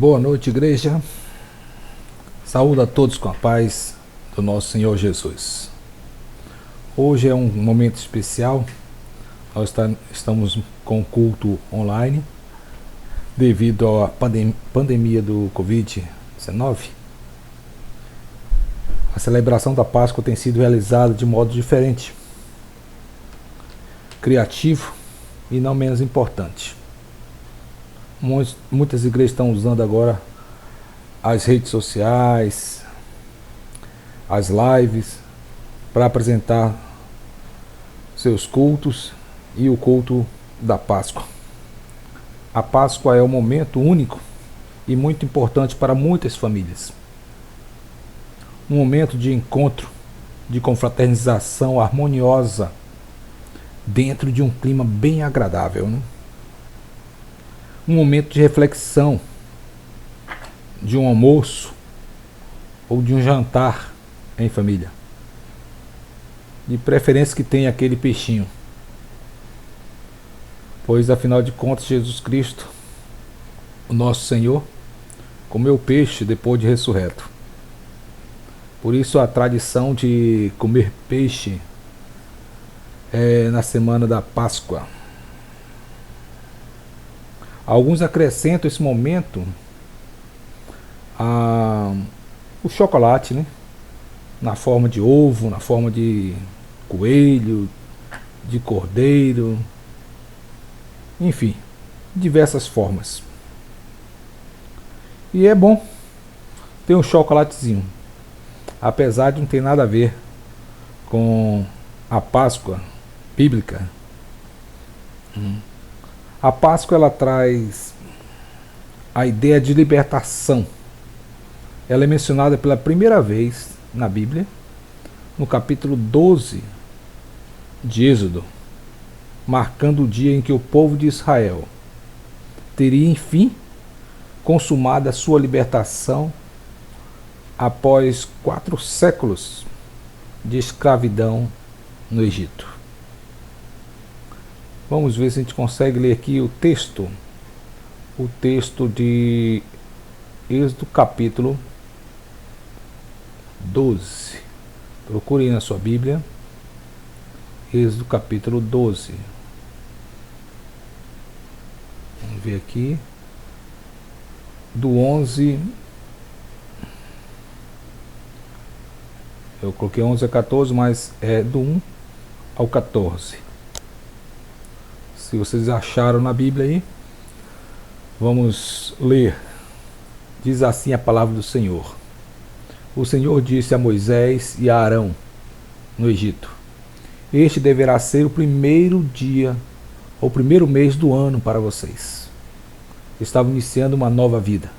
Boa noite, igreja. Saúde a todos com a paz do nosso Senhor Jesus. Hoje é um momento especial. Nós estamos com o culto online devido à pandemia do Covid-19. A celebração da Páscoa tem sido realizada de modo diferente, criativo e não menos importante. Muitas igrejas estão usando agora as redes sociais, as lives, para apresentar seus cultos e o culto da Páscoa. A Páscoa é um momento único e muito importante para muitas famílias. Um momento de encontro, de confraternização harmoniosa, dentro de um clima bem agradável, né? Um momento de reflexão, de um almoço ou de um jantar em família. De preferência que tenha aquele peixinho, pois afinal de contas Jesus Cristo, o nosso Senhor, comeu peixe depois de ressurreto. Por isso a tradição de comer peixe na semana da Páscoa. Alguns acrescentam esse momento o chocolate, né? Na forma de ovo, na forma de coelho, de cordeiro, enfim, diversas formas. E é bom ter um chocolatezinho, apesar de não ter nada a ver com a Páscoa bíblica. A Páscoa ela traz a ideia de libertação. Ela é mencionada pela primeira vez na Bíblia, no capítulo 12 de Êxodo, marcando o dia em que o povo de Israel teria, enfim, consumado a sua libertação após 4 séculos de escravidão no Egito. Vamos ver se a gente consegue ler aqui o texto de Êxodo capítulo 12. Procure na sua Bíblia, Êxodo capítulo 12. Vamos ver aqui, do 11, eu coloquei 11 a 14, mas é do 1 ao 14. Se vocês acharam na Bíblia aí, vamos ler. Diz assim a palavra do Senhor. O Senhor disse a Moisés e a Arão no Egito: Este deverá ser o primeiro dia, ou primeiro mês do ano para vocês. Estavam iniciando uma nova vida.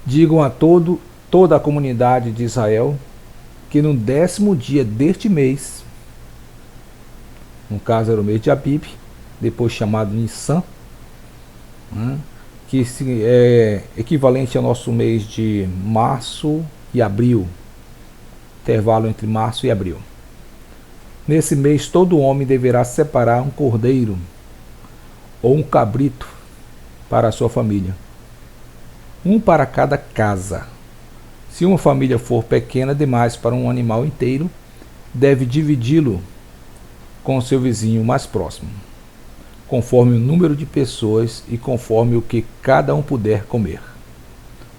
Digam a toda a comunidade de Israel que no 10º dia deste mês, no caso era o mês de Abib, depois chamado Nissan, que é equivalente ao nosso mês de março e abril, intervalo entre março e abril. Nesse mês todo homem deverá separar um cordeiro ou um cabrito para a sua família, um para cada casa. Se uma família for pequena demais para um animal inteiro, deve dividi-lo com seu vizinho mais próximo, conforme o número de pessoas e conforme o que cada um puder comer.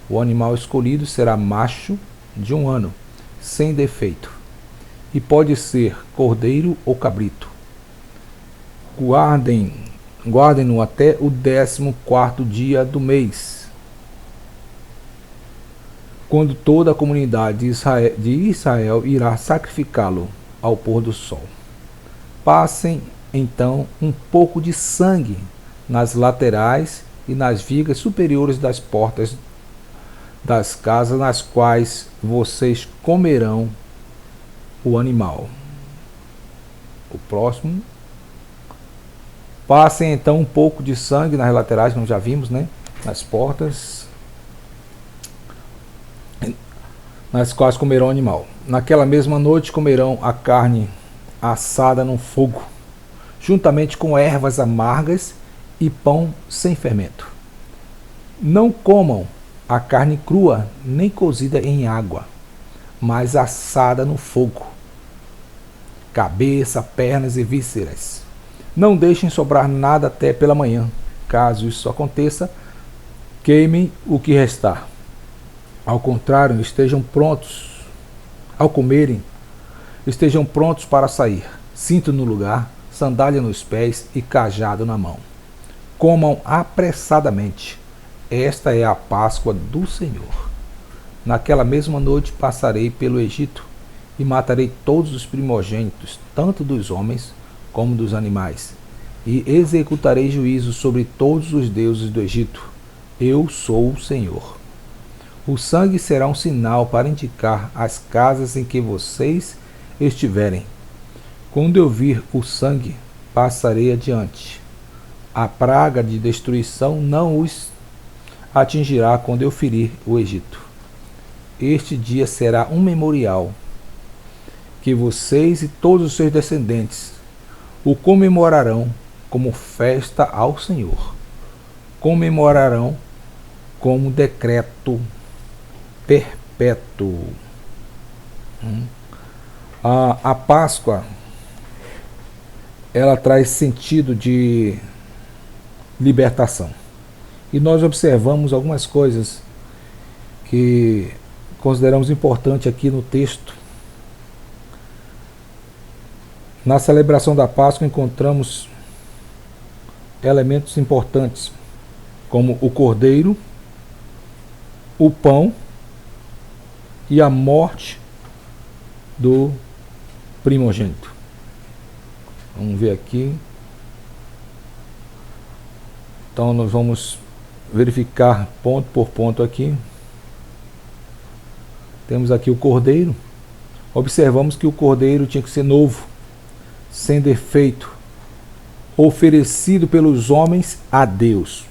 O animal escolhido será macho de 1 ano, sem defeito, e pode ser cordeiro ou cabrito. Guardem-no até o 14º dia do mês, quando toda a comunidade de Israel irá sacrificá-lo ao pôr do sol. Passem então um pouco de sangue nas laterais e nas vigas superiores das portas das casas nas quais vocês comerão o animal. O próximo. Passem então um pouco de sangue nas laterais, como já vimos, né? Nas portas nas quais comerão o animal. Naquela mesma noite comerão a carne assada no fogo, juntamente com ervas amargas e pão sem fermento. Não comam a carne crua, nem cozida em água, mas assada no fogo, cabeça, pernas e vísceras. Não deixem sobrar nada até pela manhã. Caso isso aconteça, queimem o que restar. Ao contrário, estejam prontos. Ao comerem, estejam prontos para sair. Cinto no lugar, sandália nos pés e cajado na mão. Comam apressadamente. Esta é a Páscoa do Senhor. Naquela mesma noite passarei pelo Egito e matarei todos os primogênitos, tanto dos homens como dos animais, e executarei juízo sobre todos os deuses do Egito. Eu sou o Senhor. O sangue será um sinal para indicar as casas em que vocês estiverem. Quando eu vir o sangue, passarei adiante. A praga de destruição não os atingirá quando eu ferir o Egito. Este dia será um memorial que vocês e todos os seus descendentes o comemorarão como festa ao Senhor. Comemorarão como decreto perpétuo. A Páscoa, ela traz sentido de libertação. E nós observamos algumas coisas que consideramos importante aqui no texto. Na celebração da Páscoa encontramos elementos importantes, como o cordeiro, o pão e a morte do primogênito. Vamos ver aqui. Então nós vamos verificar ponto por ponto aqui. Temos aqui o cordeiro. Observamos que o cordeiro tinha que ser novo, sem defeito, oferecido pelos homens a Deus.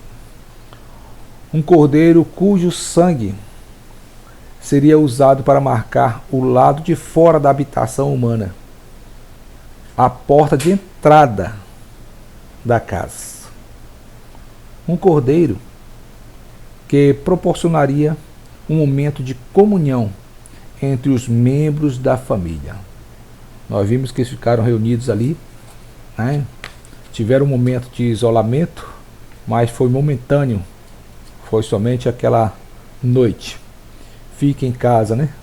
Um cordeiro cujo sangue seria usado para marcar o lado de fora da habitação humana, a porta de entrada da casa. Um cordeiro que proporcionaria um momento de comunhão entre os membros da família. Nós vimos que eles ficaram reunidos ali, né? Tiveram um momento de isolamento, mas foi momentâneo, foi somente aquela noite. Fique em casa, né?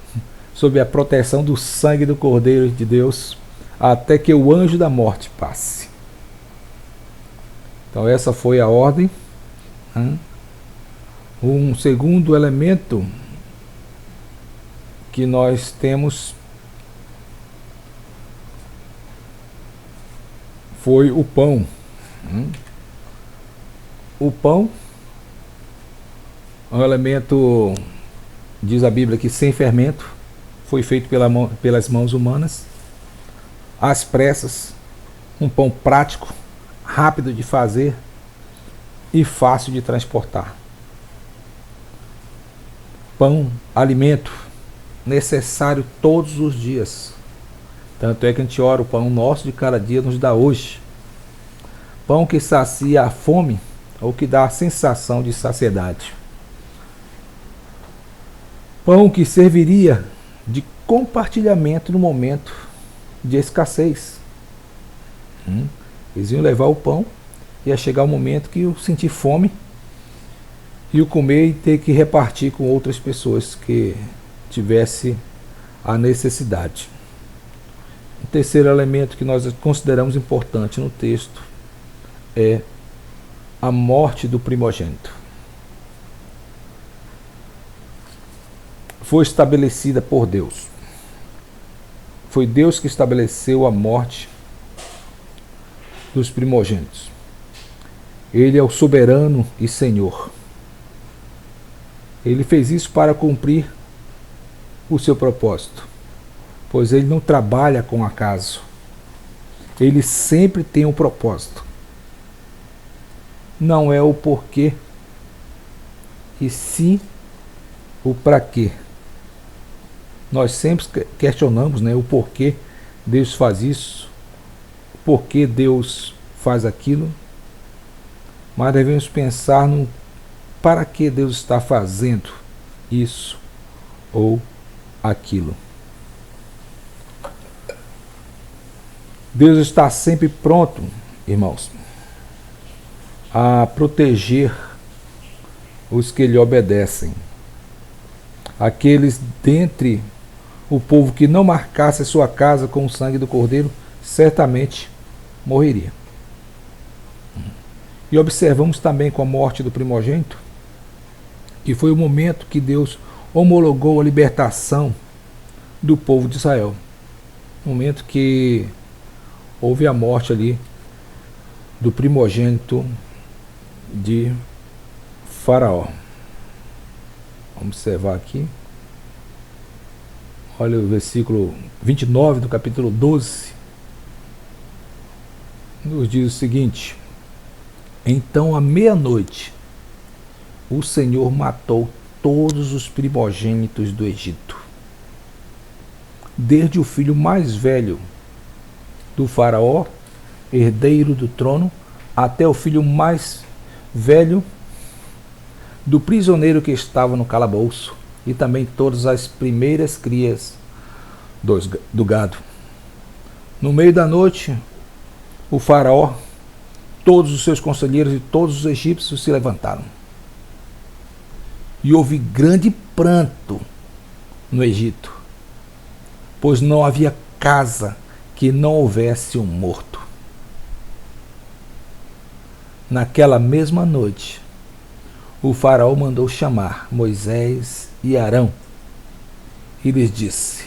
Sob a proteção do sangue do Cordeiro de Deus, até que o anjo da morte passe. Então essa foi a ordem. Um segundo elemento que nós temos foi o pão. O pão é um elemento, diz a Bíblia, que sem fermento, foi feito pelas mãos humanas, às pressas, um pão prático, rápido de fazer e fácil de transportar. Pão, alimento necessário todos os dias. Tanto é que a gente ora, o pão nosso de cada dia nos dá hoje. Pão que sacia a fome ou que dá a sensação de saciedade. Pão que serviria de compartilhamento no momento de escassez. Eles iam levar o pão, ia chegar o momento que eu sentir fome e o comer e ter que repartir com outras pessoas que tivesse a necessidade. O terceiro elemento que nós consideramos importante no texto é a morte do primogênito. Foi estabelecida por Deus. Foi Deus que estabeleceu a morte dos primogênitos. Ele é o soberano e Senhor. Ele fez isso para cumprir o seu propósito, pois ele não trabalha com acaso. Ele sempre tem um propósito. Não é o porquê, e sim o para quê. Nós sempre questionamos, né, o porquê Deus faz isso, porquê Deus faz aquilo, mas devemos pensar no para que Deus está fazendo isso ou aquilo. Deus está sempre pronto, irmãos, a proteger os que lhe obedecem. Aqueles dentre o povo que não marcasse a sua casa com o sangue do Cordeiro, certamente morreria. E observamos também com a morte do primogênito, que foi o momento que Deus homologou a libertação do povo de Israel. Momento que houve a morte ali do primogênito de Faraó. Vamos observar aqui. Olha o versículo 29 do capítulo 12. Nos diz o seguinte: então à meia-noite o Senhor matou todos os primogênitos do Egito, desde o filho mais velho do faraó, herdeiro do trono, até o filho mais velho do prisioneiro que estava no calabouço, e também todas as primeiras crias do gado. No meio da noite, o faraó, todos os seus conselheiros e todos os egípcios se levantaram. E houve grande pranto no Egito, pois não havia casa que não houvesse um morto. Naquela mesma noite, o faraó mandou chamar Moisés e Arão e lhes disse: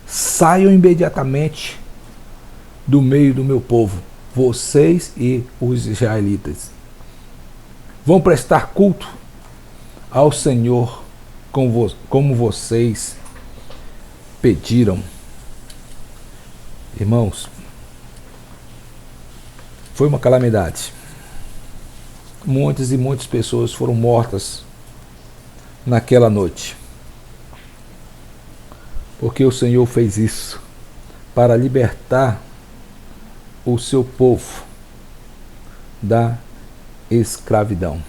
saiam imediatamente do meio do meu povo, vocês e os israelitas. Vão prestar culto ao Senhor como vocês pediram. Irmãos, foi uma calamidade. Muitas e muitas pessoas foram mortas naquela noite, porque o Senhor fez isso para libertar o seu povo da escravidão.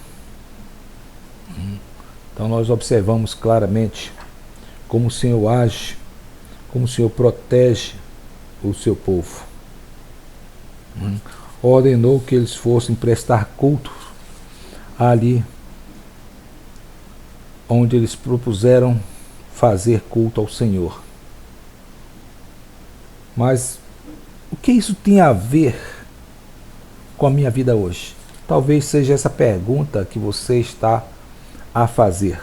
Então nós observamos claramente como o Senhor age, como o Senhor protege o seu povo. Ordenou que eles fossem prestar culto ali onde eles propuseram fazer culto ao Senhor. Mas o que isso tem a ver com a minha vida hoje? Talvez seja essa pergunta que você está a fazer.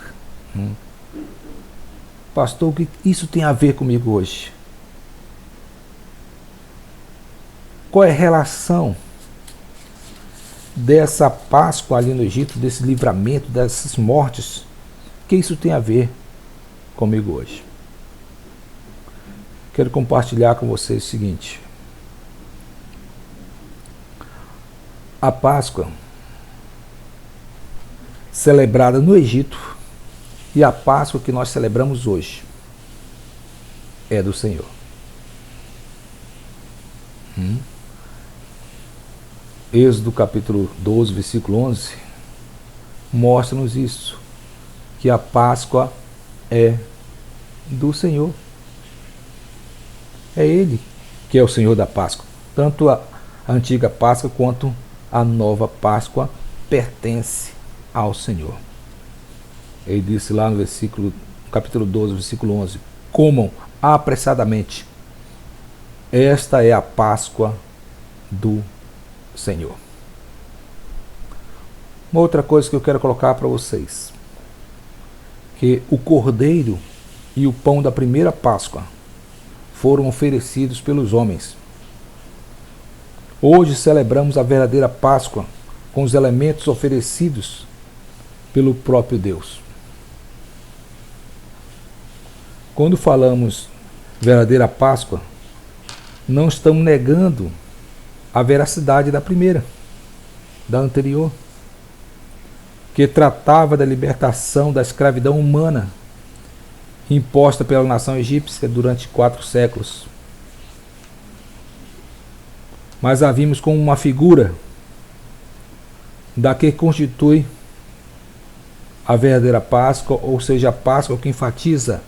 Pastor, o que isso tem a ver comigo hoje? Qual é a relação dessa Páscoa ali no Egito, desse livramento, dessas mortes? O que isso tem a ver comigo hoje? Quero compartilhar com vocês o seguinte: a Páscoa celebrada no Egito e a Páscoa que nós celebramos hoje é do Senhor. Êxodo capítulo 12, versículo 11 mostra-nos isso, que a Páscoa é do Senhor. É Ele que é o Senhor da Páscoa. Tanto a antiga Páscoa quanto a nova Páscoa pertence ao Senhor. Ele disse lá no capítulo 12, versículo 11: comam apressadamente, esta é a Páscoa do Senhor. Uma outra coisa que eu quero colocar para vocês, que o cordeiro e o pão da primeira Páscoa foram oferecidos pelos homens. Hoje celebramos a verdadeira Páscoa com os elementos oferecidos pelo próprio Deus. Quando falamos verdadeira Páscoa, não estamos negando a veracidade da primeira, da anterior, que tratava da libertação da escravidão humana imposta pela nação egípcia durante 4 séculos. Mas a vimos como uma figura da que constitui a verdadeira Páscoa, ou seja, a Páscoa que enfatiza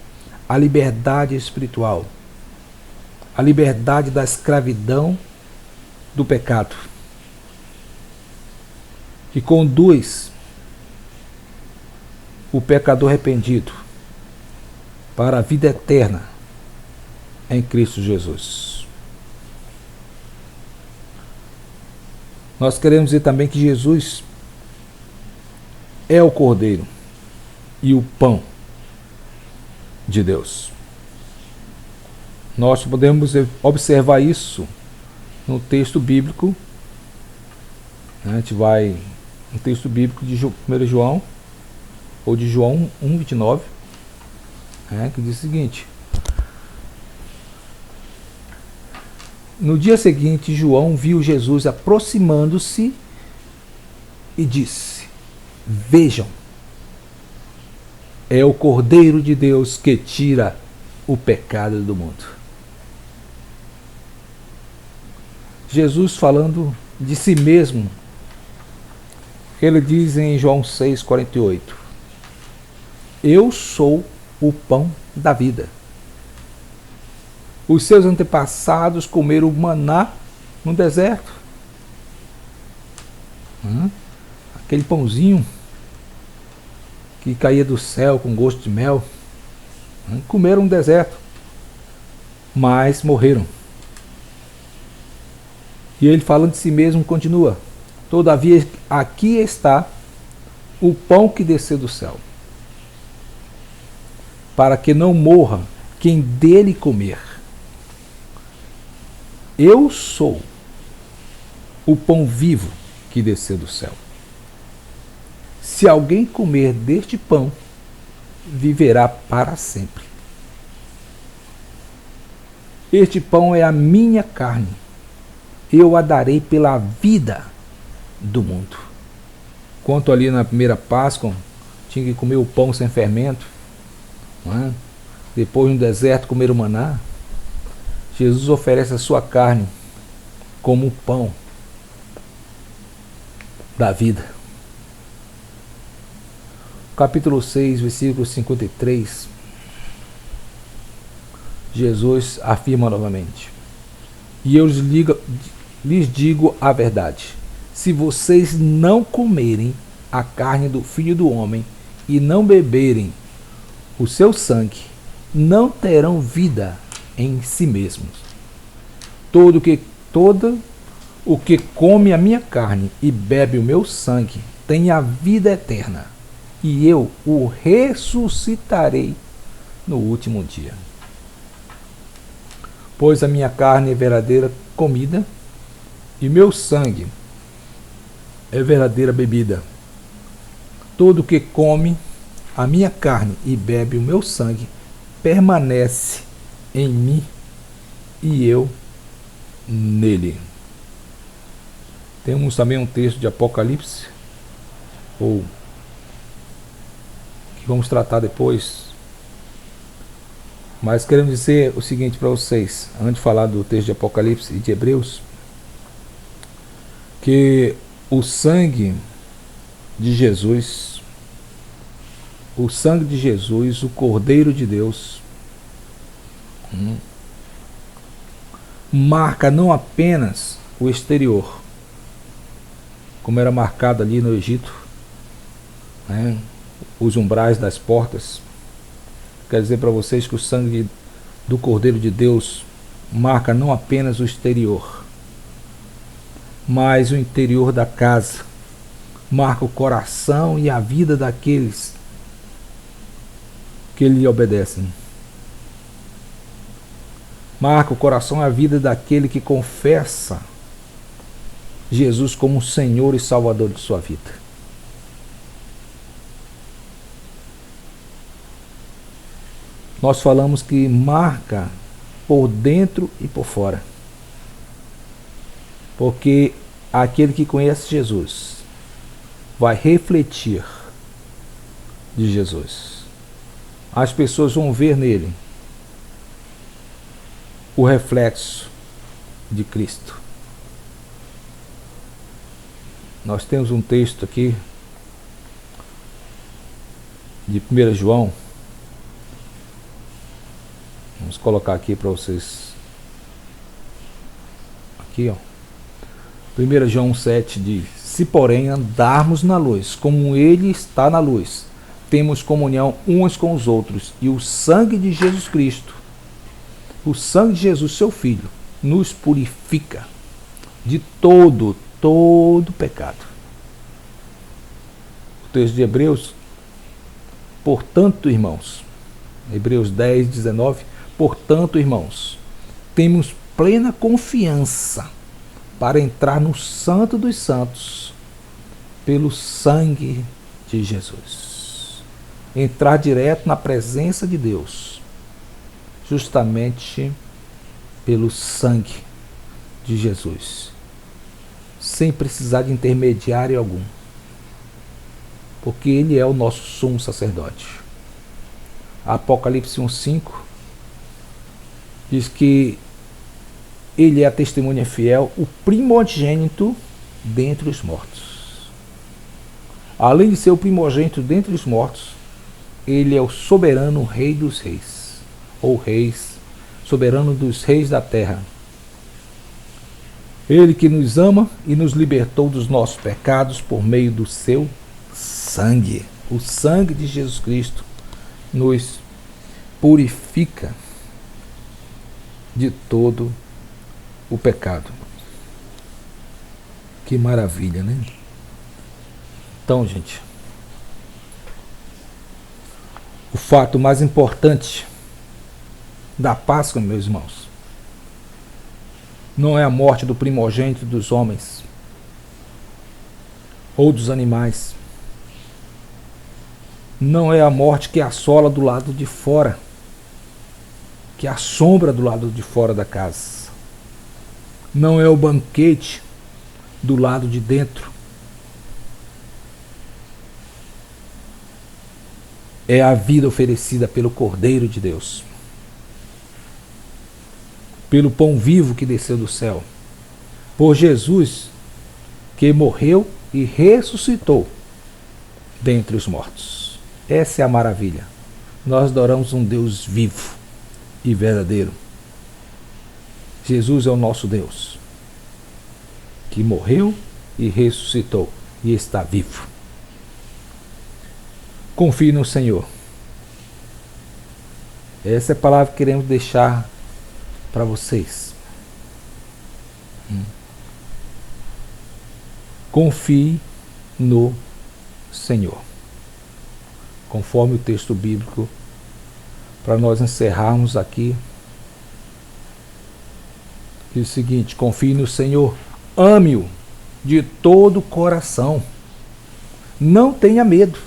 a liberdade espiritual, a liberdade da escravidão do pecado, que conduz o pecador arrependido para a vida eterna em Cristo Jesus. Nós queremos dizer também que Jesus é o Cordeiro e o pão de Deus. Nós podemos observar isso no texto bíblico. A gente vai no texto bíblico de 1 João, ou de João 1:29, que diz o seguinte: no dia seguinte, João viu Jesus aproximando-se e disse: vejam, é o Cordeiro de Deus que tira o pecado do mundo. Jesus falando de si mesmo, ele diz em João 6,48: eu sou o pão da vida. Os seus antepassados comeram maná no deserto. Aquele pãozinho que caía do céu com gosto de mel. Comeram no deserto, mas morreram. E ele, falando de si mesmo, continua: todavia aqui está o pão que desceu do céu, para que não morra quem dele comer. Eu sou o pão vivo que desceu do céu. Se alguém comer deste pão, viverá para sempre. Este pão é a minha carne. Eu a darei pela vida do mundo. Quanto ali na primeira Páscoa, tinha que comer o pão sem fermento. Depois no deserto comer o maná. Jesus oferece a sua carne como o pão da vida. Capítulo 6, versículo 53. Jesus afirma novamente: e eu lhes digo a verdade, se vocês não comerem a carne do Filho do Homem e não beberem o seu sangue, não terão vida em si mesmos. Todo o que come a minha carne e bebe o meu sangue tem a vida eterna, e eu o ressuscitarei no último dia. Pois a minha carne é verdadeira comida e meu sangue é verdadeira bebida. Todo o que come a minha carne e bebe o meu sangue permanece em mim e eu nele. Temos também um texto de Apocalipse, ou que vamos tratar depois, mas queremos dizer o seguinte para vocês, antes de falar do texto de Apocalipse e de Hebreus, que o sangue de Jesus, o Cordeiro de Deus, marca não apenas o exterior, como era marcado ali no Egito, os umbrais das portas. Quer dizer para vocês que o sangue do Cordeiro de Deus marca não apenas o exterior, mas o interior da casa, marca o coração e a vida daqueles que lhe obedecem. Marca o coração e a vida daquele que confessa Jesus como Senhor e Salvador de sua vida. Nós falamos que marca por dentro e por fora. Porque aquele que conhece Jesus vai refletir de Jesus. As pessoas vão ver nele o reflexo de Cristo. nós temos um texto aqui de 1 João. Vamos colocar aqui para vocês. Aqui, ó. 1 João 7 diz: se porém andarmos na luz, como ele está na luz, temos comunhão uns com os outros, e o sangue de Jesus Cristo, o sangue de Jesus, seu Filho, nos purifica de todo pecado. O texto de Hebreus: portanto, irmãos, Hebreus 10, 19, portanto, irmãos, temos plena confiança para entrar no Santo dos Santos pelo sangue de Jesus. Entrar direto na presença de Deus, justamente pelo sangue de Jesus, sem precisar de intermediário algum, porque Ele é o nosso sumo sacerdote. Apocalipse 1:5 diz que Ele é a testemunha fiel, o primogênito dentre os mortos. Além de ser o primogênito dentre os mortos, Ele é o soberano Rei dos Reis, ou soberano dos reis da terra. Ele que nos ama e nos libertou dos nossos pecados por meio do seu sangue. O sangue de Jesus Cristo nos purifica de todo o pecado. Que maravilha, né? Então, gente, o fato mais importante da Páscoa, meus irmãos, não é a morte do primogênito dos homens ou dos animais. Não é a morte que assola do lado de fora, que assombra do lado de fora da casa. Não é o banquete do lado de dentro. É a vida oferecida pelo Cordeiro de Deus, pelo pão vivo que desceu do céu, por Jesus, que morreu e ressuscitou dentre os mortos. Essa é a maravilha. Nós adoramos um Deus vivo e verdadeiro. Jesus é o nosso Deus, que morreu e ressuscitou e está vivo. Confie no Senhor. Essa é a palavra que queremos deixar para vocês. Confie no Senhor. Conforme o texto bíblico, para nós encerrarmos aqui, diz o seguinte: confie no Senhor, ame-o de todo o coração, não tenha medo.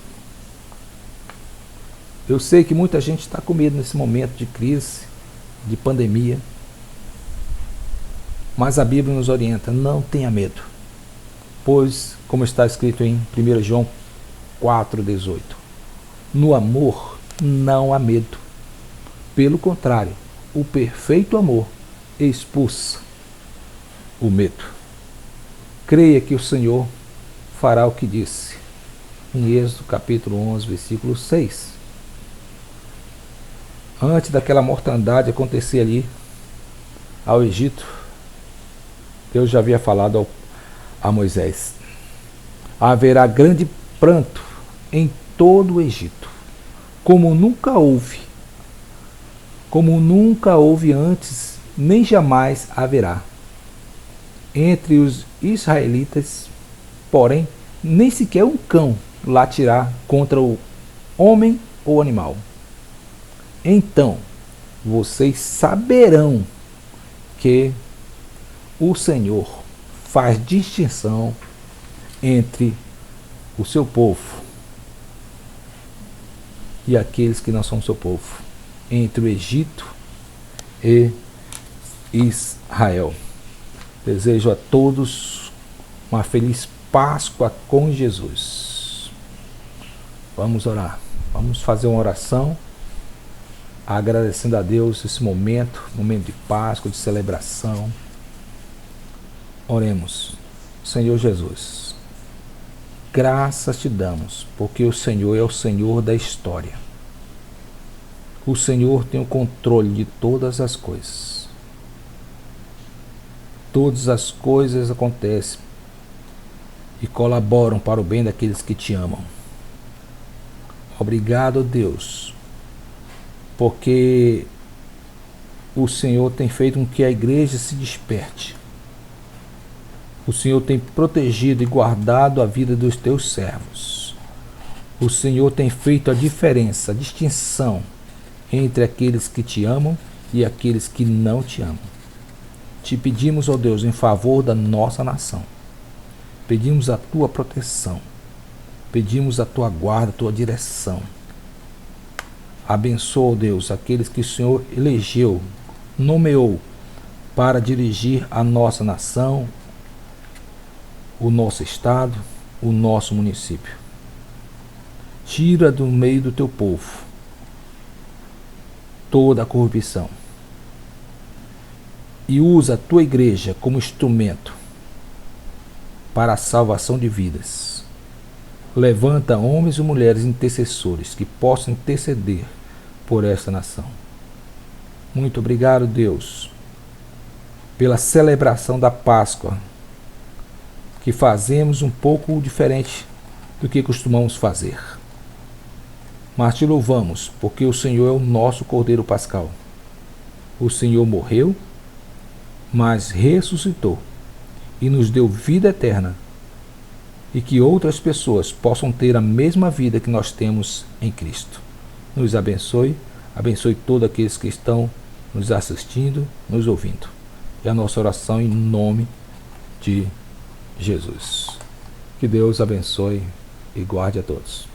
Eu sei que muita gente está com medo nesse momento de crise, de pandemia, mas a Bíblia nos orienta: não tenha medo, pois, como está escrito em 1 João 4,18, no amor não há medo. Pelo contrário, o perfeito amor expulsa o medo. Creia que o Senhor fará o que disse em Êxodo capítulo 11, versículo 6. Antes daquela mortandade acontecer ali ao Egito, Deus já havia falado a Moisés: haverá grande pranto em todo o Egito, como nunca houve antes, nem jamais haverá. Entre os israelitas, porém, nem sequer um cão latirá contra o homem ou animal. Então vocês saberão que o Senhor faz distinção entre o seu povo e aqueles que não são seu povo, entre o Egito e Israel. Desejo a todos uma feliz Páscoa com Jesus. Vamos orar. Vamos fazer uma oração agradecendo a Deus esse momento de Páscoa, de celebração. Oremos. Senhor Jesus, graças te damos, porque o Senhor é o Senhor da história. O Senhor tem o controle de todas as coisas. Todas as coisas acontecem e colaboram para o bem daqueles que te amam. Obrigado, Deus, porque o Senhor tem feito com que a igreja se desperte. O Senhor tem protegido e guardado a vida dos teus servos. O Senhor tem feito a diferença, a distinção entre aqueles que te amam e aqueles que não te amam. Te pedimos, ó Deus, em favor da nossa nação. Pedimos a tua proteção. Pedimos a tua guarda, a tua direção. Abençoa, ó Deus, aqueles que o Senhor elegeu, nomeou para dirigir a nossa nação, o nosso estado, o nosso município. Tira do meio do teu povo toda a corrupção e usa a tua igreja como instrumento para a salvação de vidas. Levanta homens e mulheres intercessores que possam interceder por esta nação. Muito obrigado, Deus, pela celebração da Páscoa, que fazemos um pouco diferente do que costumamos fazer. Mas te louvamos, porque o Senhor é o nosso Cordeiro Pascal. O Senhor morreu, mas ressuscitou e nos deu vida eterna, e que outras pessoas possam ter a mesma vida que nós temos em Cristo. Nos abençoe, abençoe todos aqueles que estão nos assistindo, nos ouvindo. É a nossa oração em nome de Jesus. Que Deus abençoe e guarde a todos.